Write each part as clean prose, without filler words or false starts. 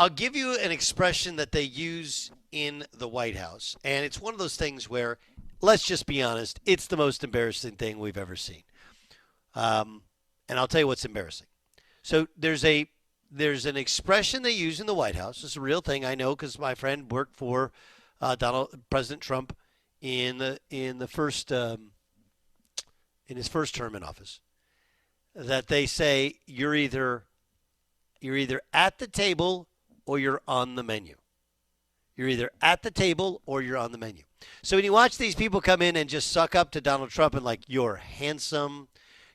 I'll give you an expression that they use in the White House, and it's one of those things where, let's just be honest, it's the most embarrassing thing we've ever seen. Um, and I'll tell you what's embarrassing. So there's an expression they use in the White House. It's a real thing I know because my friend worked for President Trump in the first in his first term in office. That they say you're either at the table or you're on the menu. You're either at the table or you're on the menu. So when you watch these people come in and just suck up to Donald Trump and like, you're handsome,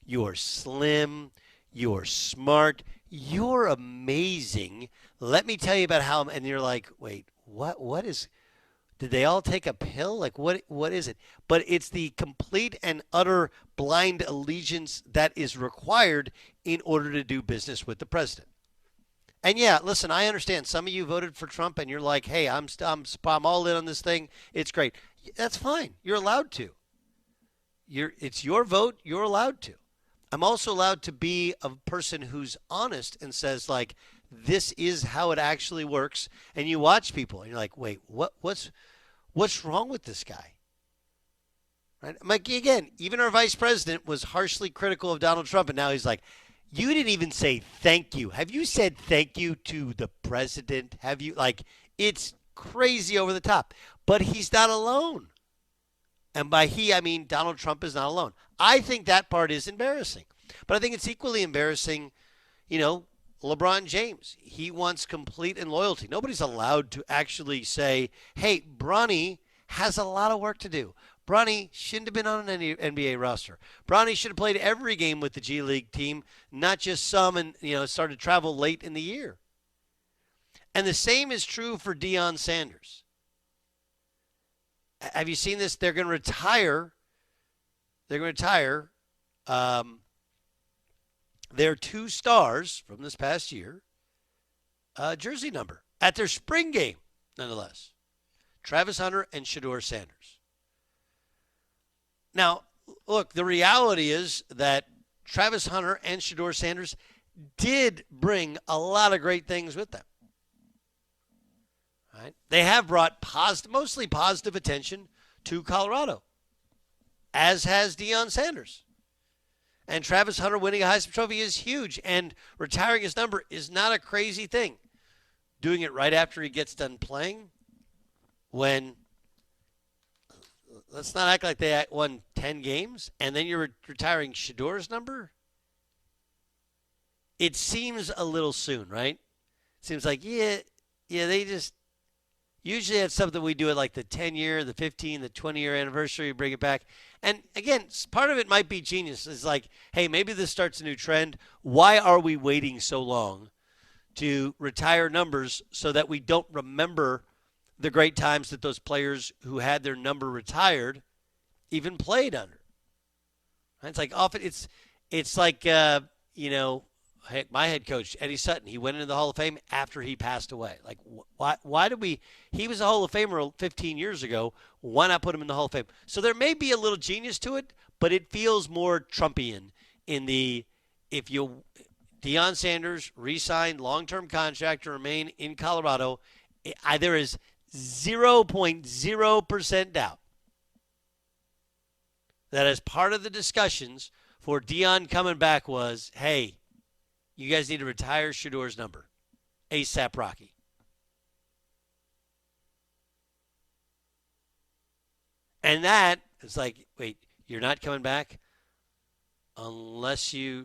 you're slim, you're smart, you're amazing. Let me tell you about how, and you're like, wait, what is, did they all take a pill? Like, what is it? But it's the complete and utter blind allegiance that is required in order to do business with the president. And yeah, listen, I understand. Some of you voted for Trump, and you're like, "Hey, I'm all in on this thing. It's great." That's fine. You're allowed to. It's your vote. You're allowed to. I'm also allowed to be a person who's honest and says like, "This is how it actually works." And you watch people, and you're like, "Wait, what's wrong with this guy?" Right? I'm like, again, even our vice president was harshly critical of Donald Trump, and now he's like, you didn't even say thank you. Have you said thank you to the president? Have you? Like, it's crazy over the top. But he's not alone. And by he, I mean Donald Trump is not alone. I think that part is embarrassing. But I think it's equally embarrassing, LeBron James. He wants complete and loyalty. Nobody's allowed to actually say, hey, Bronny has a lot of work to do. Bronny shouldn't have been on an NBA roster. Bronny should have played every game with the G League team, not just some, and started to travel late in the year. And the same is true for Deion Sanders. Have you seen this? They're going to retire. Their two stars from this past year, jersey number at their spring game, nonetheless. Travis Hunter and Shedeur Sanders. Now, look, the reality is that Travis Hunter and Shedeur Sanders did bring a lot of great things with them. Right? They have brought mostly positive attention to Colorado, as has Deion Sanders. And Travis Hunter winning a Heisman Trophy is huge, and retiring his number is not a crazy thing. Doing it right after he gets done playing, when let's not act like they won 10 games, and then you're retiring Shedeur's number. It seems a little soon, right? It seems like, they just usually it's something we do at like the 10-year, the 15, the 20-year anniversary, bring it back. And again, part of it might be genius. It's like, hey, maybe this starts a new trend. Why are we waiting so long to retire numbers so that we don't remember the great times that those players who had their number retired even played under? It's like often it's like my head coach Eddie Sutton. He went into the Hall of Fame after he passed away. Like why did we? He was a Hall of Famer 15 years ago. Why not put him in the Hall of Fame? So there may be a little genius to it, but it feels more Trumpian in the Deion Sanders re-signed long-term contract to remain in Colorado. There is 0.0% doubt that as part of the discussions for Deion coming back was, hey, you guys need to retire Shedeur's number. ASAP Rocky. And that is like, wait, you're not coming back unless we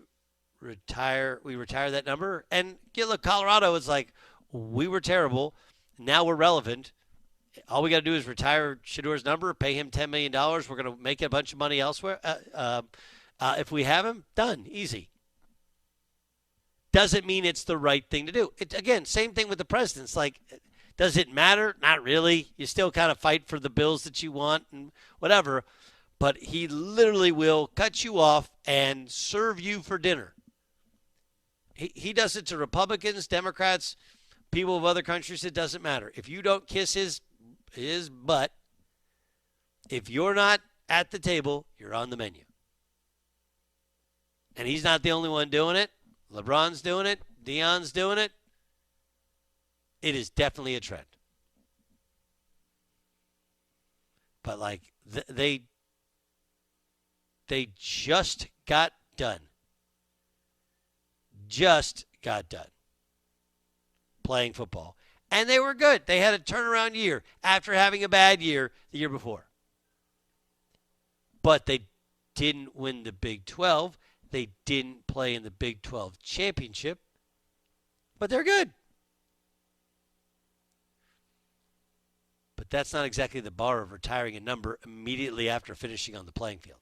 retire that number? And look, Colorado is like, we were terrible. Now we're relevant. All we got to do is retire Shedeur's number, pay him $10 million. We're going to make a bunch of money elsewhere. If we have him, done. Easy. Doesn't mean it's the right thing to do. Again, same thing with the president. It's like, does it matter? Not really. You still kind of fight for the bills that you want and whatever. But he literally will cut you off and serve you for dinner. He does it to Republicans, Democrats, people of other countries. It doesn't matter. If you don't kiss his butt, if you're not at the table, you're on the menu. And he's not the only one doing it. LeBron's doing it. Deion's doing it. It is definitely a trend. But like they just got done. Just got done playing football. And they were good. They had a turnaround year after having a bad year the year before. But they didn't win the Big 12. They didn't play in the Big 12 championship. But they're good. But that's not exactly the bar of retiring a number immediately after finishing on the playing field.